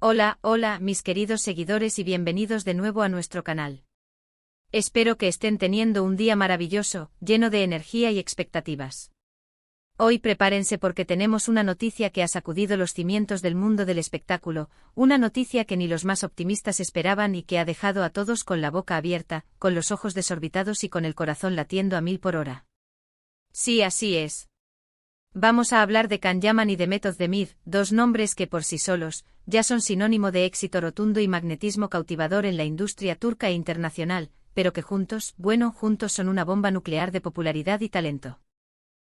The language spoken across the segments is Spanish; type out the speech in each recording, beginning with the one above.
Hola, hola, mis queridos seguidores y bienvenidos de nuevo a nuestro canal. Espero que estén teniendo un día maravilloso, lleno de energía y expectativas. Hoy prepárense porque tenemos una noticia que ha sacudido los cimientos del mundo del espectáculo, una noticia que ni los más optimistas esperaban y que ha dejado a todos con la boca abierta, con los ojos desorbitados y con el corazón latiendo a 1000 por hora. Sí, así es. Vamos a hablar de Can Yaman y de Method Demir, dos nombres que por sí solos, ya son sinónimo de éxito rotundo y magnetismo cautivador en la industria turca e internacional, pero que juntos son una bomba nuclear de popularidad y talento.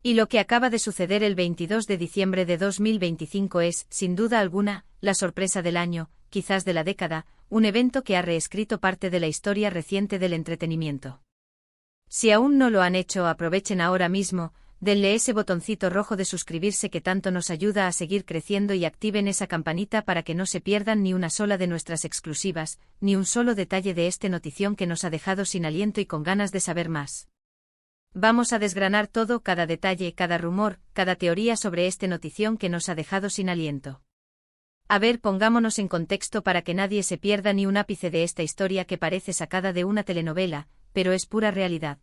Y lo que acaba de suceder el 22 de diciembre de 2025 es, sin duda alguna, la sorpresa del año, quizás de la década, un evento que ha reescrito parte de la historia reciente del entretenimiento. Si aún no lo han hecho, aprovechen ahora mismo, denle ese botoncito rojo de suscribirse que tanto nos ayuda a seguir creciendo y activen esa campanita para que no se pierdan ni una sola de nuestras exclusivas, ni un solo detalle de esta notición que nos ha dejado sin aliento y con ganas de saber más. Vamos a desgranar todo, cada detalle, cada rumor, cada teoría sobre esta notición que nos ha dejado sin aliento. A ver, pongámonos en contexto para que nadie se pierda ni un ápice de esta historia que parece sacada de una telenovela, pero es pura realidad.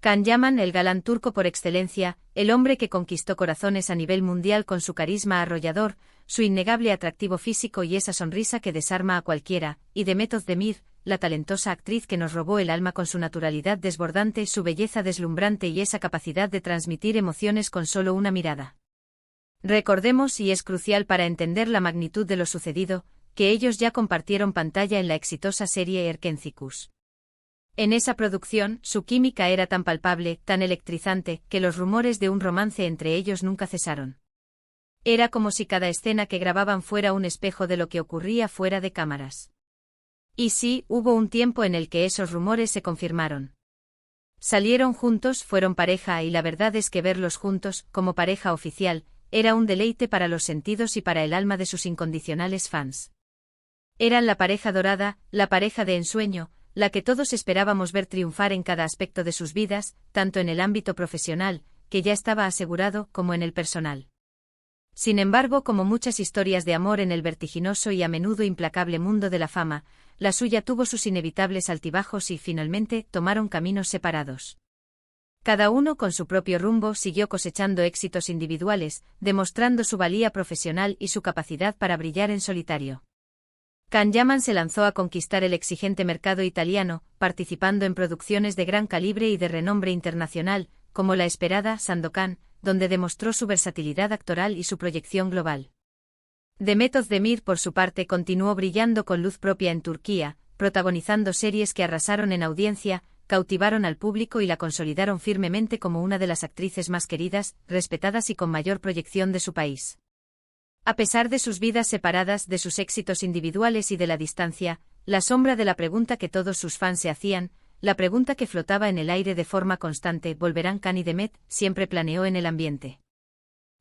Can Yaman, el galán turco por excelencia, el hombre que conquistó corazones a nivel mundial con su carisma arrollador, su innegable atractivo físico y esa sonrisa que desarma a cualquiera, y de Method Demir, la talentosa actriz que nos robó el alma con su naturalidad desbordante, su belleza deslumbrante y esa capacidad de transmitir emociones con solo una mirada. Recordemos, y es crucial para entender la magnitud de lo sucedido, que ellos ya compartieron pantalla en la exitosa serie Erkencikus. En esa producción, su química era tan palpable, tan electrizante, que los rumores de un romance entre ellos nunca cesaron. Era como si cada escena que grababan fuera un espejo de lo que ocurría fuera de cámaras. Y sí, hubo un tiempo en el que esos rumores se confirmaron. Salieron juntos, fueron pareja y la verdad es que verlos juntos, como pareja oficial, era un deleite para los sentidos y para el alma de sus incondicionales fans. Eran la pareja dorada, la pareja de ensueño, la que todos esperábamos ver triunfar en cada aspecto de sus vidas, tanto en el ámbito profesional, que ya estaba asegurado, como en el personal. Sin embargo, como muchas historias de amor en el vertiginoso y a menudo implacable mundo de la fama, la suya tuvo sus inevitables altibajos y, finalmente, tomaron caminos separados. Cada uno con su propio rumbo siguió cosechando éxitos individuales, demostrando su valía profesional y su capacidad para brillar en solitario. Can Yaman se lanzó a conquistar el exigente mercado italiano, participando en producciones de gran calibre y de renombre internacional, como la esperada Sandokan, donde demostró su versatilidad actoral y su proyección global. De Method Demir, por su parte, continuó brillando con luz propia en Turquía, protagonizando series que arrasaron en audiencia, cautivaron al público y la consolidaron firmemente como una de las actrices más queridas, respetadas y con mayor proyección de su país. A pesar de sus vidas separadas, de sus éxitos individuales y de la distancia, la sombra de la pregunta que todos sus fans se hacían, la pregunta que flotaba en el aire de forma constante, ¿volverán Can y Demet?, siempre planeó en el ambiente.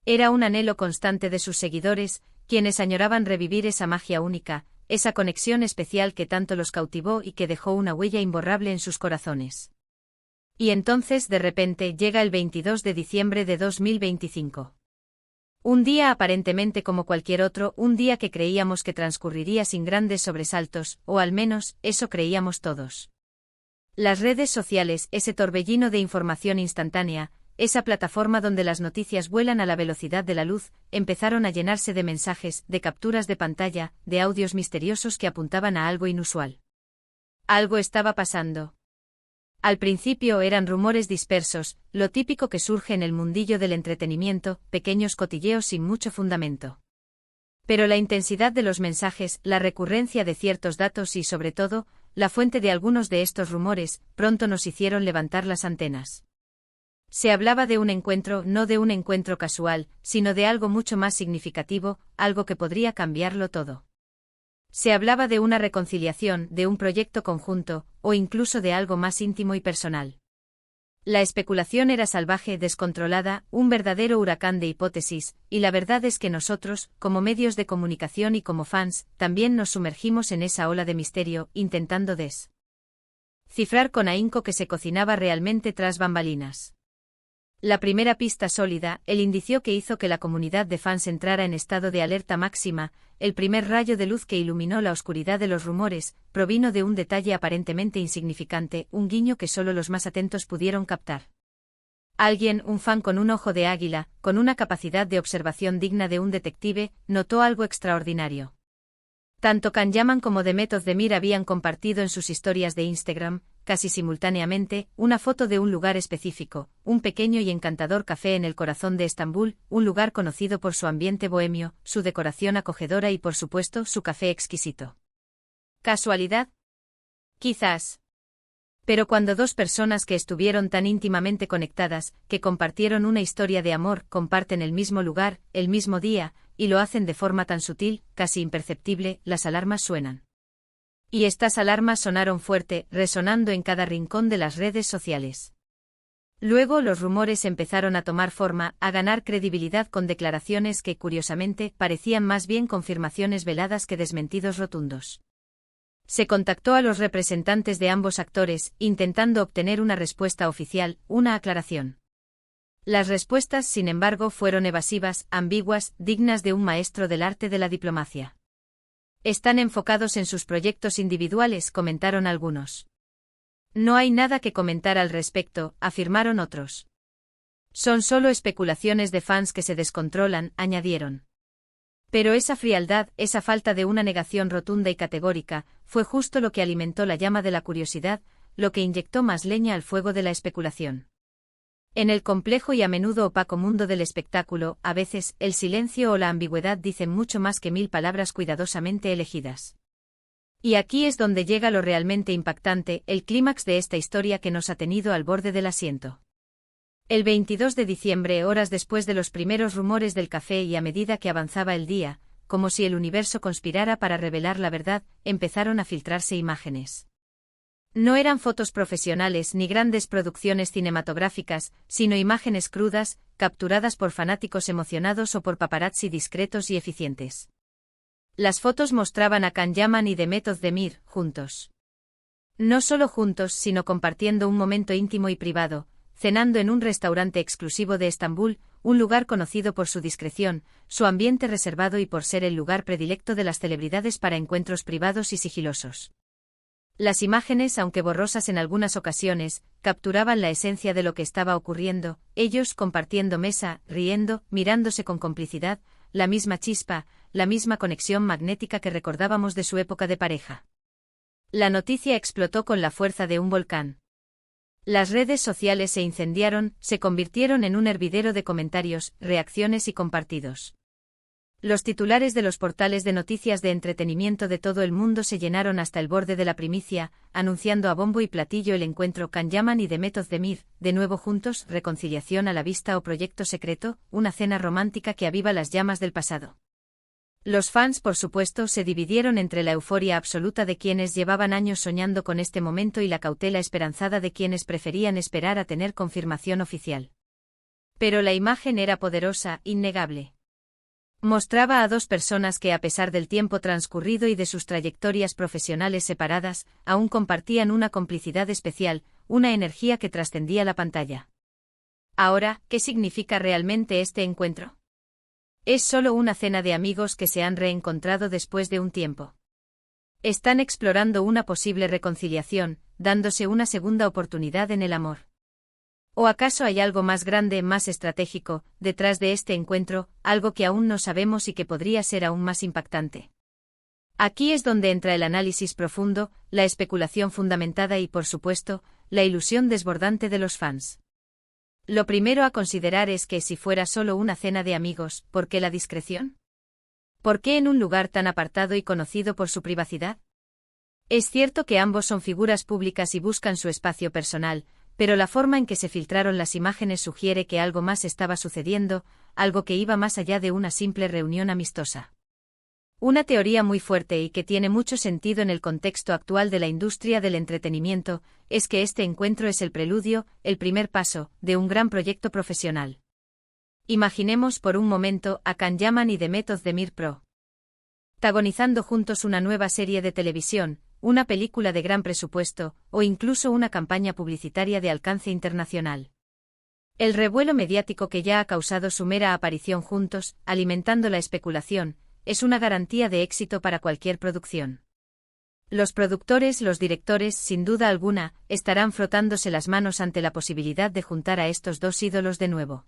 Era un anhelo constante de sus seguidores, quienes añoraban revivir esa magia única, esa conexión especial que tanto los cautivó y que dejó una huella imborrable en sus corazones. Y entonces, de repente, llega el 22 de diciembre de 2025. Un día aparentemente como cualquier otro, un día que creíamos que transcurriría sin grandes sobresaltos, o al menos, eso creíamos todos. Las redes sociales, ese torbellino de información instantánea, esa plataforma donde las noticias vuelan a la velocidad de la luz, empezaron a llenarse de mensajes, de capturas de pantalla, de audios misteriosos que apuntaban a algo inusual. Algo estaba pasando. Al principio eran rumores dispersos, lo típico que surge en el mundillo del entretenimiento, pequeños cotilleos sin mucho fundamento. Pero la intensidad de los mensajes, la recurrencia de ciertos datos y, sobre todo, la fuente de algunos de estos rumores, pronto nos hicieron levantar las antenas. Se hablaba de un encuentro, no de un encuentro casual, sino de algo mucho más significativo, algo que podría cambiarlo todo. Se hablaba de una reconciliación, de un proyecto conjunto, o incluso de algo más íntimo y personal. La especulación era salvaje, descontrolada, un verdadero huracán de hipótesis, y la verdad es que nosotros, como medios de comunicación y como fans, también nos sumergimos en esa ola de misterio, intentando descifrar con ahínco que se cocinaba realmente tras bambalinas. La primera pista sólida, el indicio que hizo que la comunidad de fans entrara en estado de alerta máxima, el primer rayo de luz que iluminó la oscuridad de los rumores, provino de un detalle aparentemente insignificante, un guiño que solo los más atentos pudieron captar. Alguien, un fan con un ojo de águila, con una capacidad de observación digna de un detective, notó algo extraordinario. Tanto Can Yaman como Demet Özdemir habían compartido en sus historias de Instagram, casi simultáneamente, una foto de un lugar específico, un pequeño y encantador café en el corazón de Estambul, un lugar conocido por su ambiente bohemio, su decoración acogedora y por supuesto su café exquisito. ¿Casualidad? Quizás. Pero cuando dos personas que estuvieron tan íntimamente conectadas, que compartieron una historia de amor, comparten el mismo lugar, el mismo día, y lo hacen de forma tan sutil, casi imperceptible, las alarmas suenan. Y estas alarmas sonaron fuerte, resonando en cada rincón de las redes sociales. Luego los rumores empezaron a tomar forma, a ganar credibilidad con declaraciones que, curiosamente, parecían más bien confirmaciones veladas que desmentidos rotundos. Se contactó a los representantes de ambos actores, intentando obtener una respuesta oficial, una aclaración. Las respuestas, sin embargo, fueron evasivas, ambiguas, dignas de un maestro del arte de la diplomacia. Están enfocados en sus proyectos individuales, comentaron algunos. No hay nada que comentar al respecto, afirmaron otros. Son solo especulaciones de fans que se descontrolan, añadieron. Pero esa frialdad, esa falta de una negación rotunda y categórica, fue justo lo que alimentó la llama de la curiosidad, lo que inyectó más leña al fuego de la especulación. En el complejo y a menudo opaco mundo del espectáculo, a veces, el silencio o la ambigüedad dicen mucho más que 1000 palabras cuidadosamente elegidas. Y aquí es donde llega lo realmente impactante, el clímax de esta historia que nos ha tenido al borde del asiento. El 22 de diciembre, horas después de los primeros rumores del café y a medida que avanzaba el día, como si el universo conspirara para revelar la verdad, empezaron a filtrarse imágenes. No eran fotos profesionales ni grandes producciones cinematográficas, sino imágenes crudas, capturadas por fanáticos emocionados o por paparazzi discretos y eficientes. Las fotos mostraban a Can Yaman y Demet Özdemir, juntos. No solo juntos, sino compartiendo un momento íntimo y privado, cenando en un restaurante exclusivo de Estambul, un lugar conocido por su discreción, su ambiente reservado y por ser el lugar predilecto de las celebridades para encuentros privados y sigilosos. Las imágenes, aunque borrosas en algunas ocasiones, capturaban la esencia de lo que estaba ocurriendo, ellos compartiendo mesa, riendo, mirándose con complicidad, la misma chispa, la misma conexión magnética que recordábamos de su época de pareja. La noticia explotó con la fuerza de un volcán. Las redes sociales se incendiaron, se convirtieron en un hervidero de comentarios, reacciones y compartidos. Los titulares de los portales de noticias de entretenimiento de todo el mundo se llenaron hasta el borde de la primicia, anunciando a bombo y platillo el encuentro Can Yaman y Demet Özdemir, de nuevo juntos, reconciliación a la vista o proyecto secreto, una cena romántica que aviva las llamas del pasado. Los fans, por supuesto, se dividieron entre la euforia absoluta de quienes llevaban años soñando con este momento y la cautela esperanzada de quienes preferían esperar a tener confirmación oficial. Pero la imagen era poderosa, innegable. Mostraba a dos personas que, a pesar del tiempo transcurrido y de sus trayectorias profesionales separadas, aún compartían una complicidad especial, una energía que trascendía la pantalla. Ahora, ¿qué significa realmente este encuentro? Es solo una cena de amigos que se han reencontrado después de un tiempo. Están explorando una posible reconciliación, dándose una segunda oportunidad en el amor. ¿O acaso hay algo más grande, más estratégico, detrás de este encuentro, algo que aún no sabemos y que podría ser aún más impactante? Aquí es donde entra el análisis profundo, la especulación fundamentada y, por supuesto, la ilusión desbordante de los fans. Lo primero a considerar es que si fuera solo una cena de amigos, ¿por qué la discreción? ¿Por qué en un lugar tan apartado y conocido por su privacidad? Es cierto que ambos son figuras públicas y buscan su espacio personal, pero la forma en que se filtraron las imágenes sugiere que algo más estaba sucediendo, algo que iba más allá de una simple reunión amistosa. Una teoría muy fuerte y que tiene mucho sentido en el contexto actual de la industria del entretenimiento, es que este encuentro es el preludio, el primer paso, de un gran proyecto profesional. Imaginemos por un momento a Can Yaman y Demet Özdemir protagonizando juntos una nueva serie de televisión, una película de gran presupuesto, o incluso una campaña publicitaria de alcance internacional. El revuelo mediático que ya ha causado su mera aparición juntos, alimentando la especulación, es una garantía de éxito para cualquier producción. Los productores, los directores, sin duda alguna, estarán frotándose las manos ante la posibilidad de juntar a estos dos ídolos de nuevo.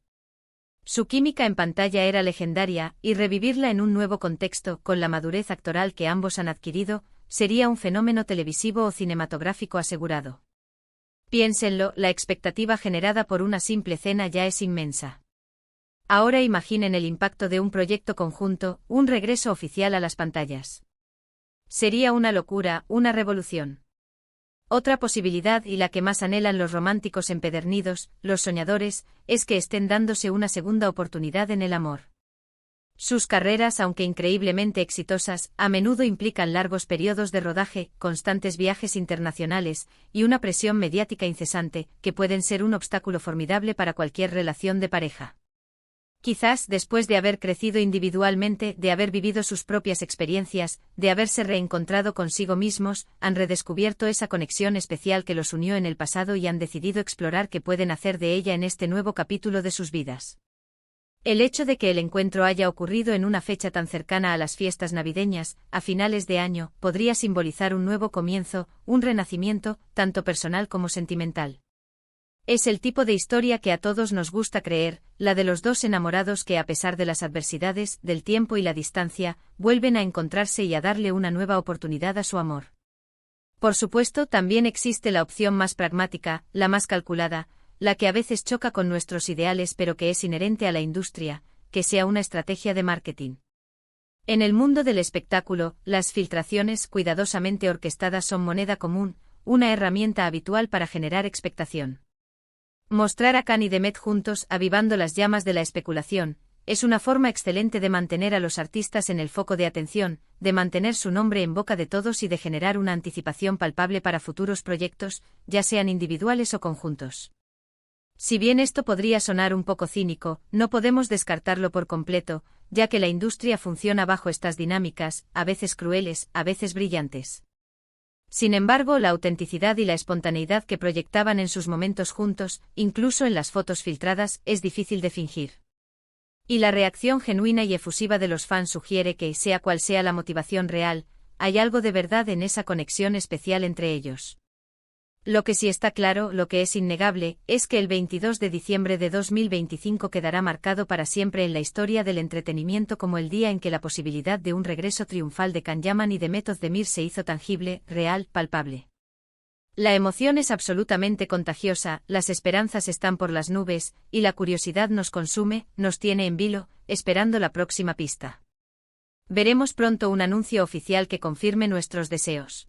Su química en pantalla era legendaria, y revivirla en un nuevo contexto, con la madurez actoral que ambos han adquirido, sería un fenómeno televisivo o cinematográfico asegurado. Piénsenlo, la expectativa generada por una simple cena ya es inmensa. Ahora imaginen el impacto de un proyecto conjunto, un regreso oficial a las pantallas. Sería una locura, una revolución. Otra posibilidad, y la que más anhelan los románticos empedernidos, los soñadores, es que estén dándose una segunda oportunidad en el amor. Sus carreras, aunque increíblemente exitosas, a menudo implican largos periodos de rodaje, constantes viajes internacionales, y una presión mediática incesante, que pueden ser un obstáculo formidable para cualquier relación de pareja. Quizás, después de haber crecido individualmente, de haber vivido sus propias experiencias, de haberse reencontrado consigo mismos, han redescubierto esa conexión especial que los unió en el pasado y han decidido explorar qué pueden hacer de ella en este nuevo capítulo de sus vidas. El hecho de que el encuentro haya ocurrido en una fecha tan cercana a las fiestas navideñas, a finales de año, podría simbolizar un nuevo comienzo, un renacimiento, tanto personal como sentimental. Es el tipo de historia que a todos nos gusta creer, la de los dos enamorados que, a pesar de las adversidades, del tiempo y la distancia, vuelven a encontrarse y a darle una nueva oportunidad a su amor. Por supuesto, también existe la opción más pragmática, la más calculada, la que a veces choca con nuestros ideales pero que es inherente a la industria, que sea una estrategia de marketing. En el mundo del espectáculo, las filtraciones cuidadosamente orquestadas son moneda común, una herramienta habitual para generar expectación. Mostrar a Khan y Demet juntos, avivando las llamas de la especulación, es una forma excelente de mantener a los artistas en el foco de atención, de mantener su nombre en boca de todos y de generar una anticipación palpable para futuros proyectos, ya sean individuales o conjuntos. Si bien esto podría sonar un poco cínico, no podemos descartarlo por completo, ya que la industria funciona bajo estas dinámicas, a veces crueles, a veces brillantes. Sin embargo, la autenticidad y la espontaneidad que proyectaban en sus momentos juntos, incluso en las fotos filtradas, es difícil de fingir. Y la reacción genuina y efusiva de los fans sugiere que, sea cual sea la motivación real, hay algo de verdad en esa conexión especial entre ellos. Lo que sí está claro, lo que es innegable, es que el 22 de diciembre de 2025 quedará marcado para siempre en la historia del entretenimiento como el día en que la posibilidad de un regreso triunfal de Can Yaman y de Demet Özdemir se hizo tangible, real, palpable. La emoción es absolutamente contagiosa, las esperanzas están por las nubes, y la curiosidad nos consume, nos tiene en vilo, esperando la próxima pista. Veremos pronto un anuncio oficial que confirme nuestros deseos.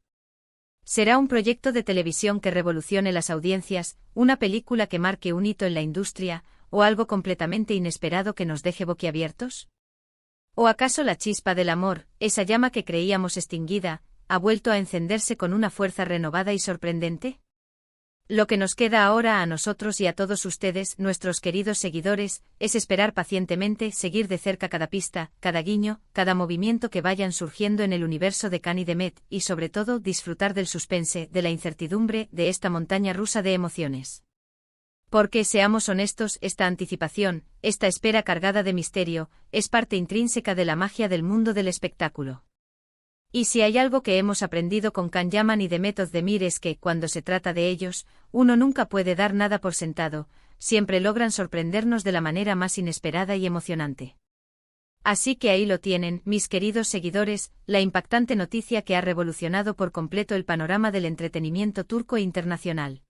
¿Será un proyecto de televisión que revolucione las audiencias, una película que marque un hito en la industria, o algo completamente inesperado que nos deje boquiabiertos? ¿O acaso la chispa del amor, esa llama que creíamos extinguida, ha vuelto a encenderse con una fuerza renovada y sorprendente? Lo que nos queda ahora a nosotros y a todos ustedes, nuestros queridos seguidores, es esperar pacientemente, seguir de cerca cada pista, cada guiño, cada movimiento que vayan surgiendo en el universo de Khan y Demet, y sobre todo disfrutar del suspense, de la incertidumbre, de esta montaña rusa de emociones. Porque, seamos honestos, esta anticipación, esta espera cargada de misterio, es parte intrínseca de la magia del mundo del espectáculo. Y si hay algo que hemos aprendido con Can Yaman y Demet Özdemir es que, cuando se trata de ellos, uno nunca puede dar nada por sentado, siempre logran sorprendernos de la manera más inesperada y emocionante. Así que ahí lo tienen, mis queridos seguidores, la impactante noticia que ha revolucionado por completo el panorama del entretenimiento turco e internacional.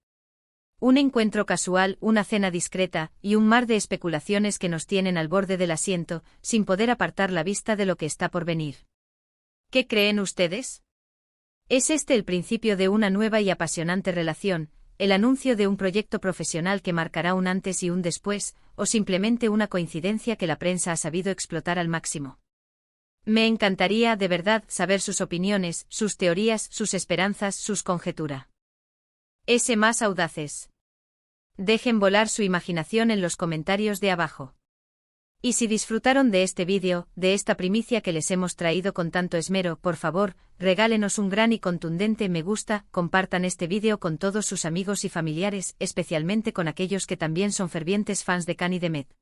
Un encuentro casual, una cena discreta, y un mar de especulaciones que nos tienen al borde del asiento, sin poder apartar la vista de lo que está por venir. ¿Qué creen ustedes? ¿Es este el principio de una nueva y apasionante relación, el anuncio de un proyecto profesional que marcará un antes y un después, o simplemente una coincidencia que la prensa ha sabido explotar al máximo? Me encantaría, de verdad, saber sus opiniones, sus teorías, sus esperanzas, sus conjeturas. Más audaces. Dejen volar su imaginación en los comentarios de abajo. Y si disfrutaron de este vídeo, de esta primicia que les hemos traído con tanto esmero, por favor, regálenos un gran y contundente me gusta, compartan este vídeo con todos sus amigos y familiares, especialmente con aquellos que también son fervientes fans de Cani Demet.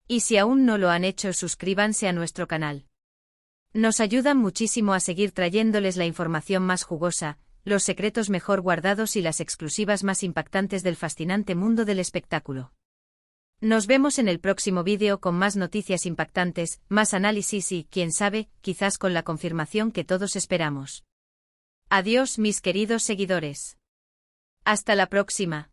Y si aún no lo han hecho, suscríbanse a nuestro canal. Nos ayudan muchísimo a seguir trayéndoles la información más jugosa, los secretos mejor guardados y las exclusivas más impactantes del fascinante mundo del espectáculo. Nos vemos en el próximo vídeo con más noticias impactantes, más análisis y, quién sabe, quizás con la confirmación que todos esperamos. Adiós, mis queridos seguidores. Hasta la próxima.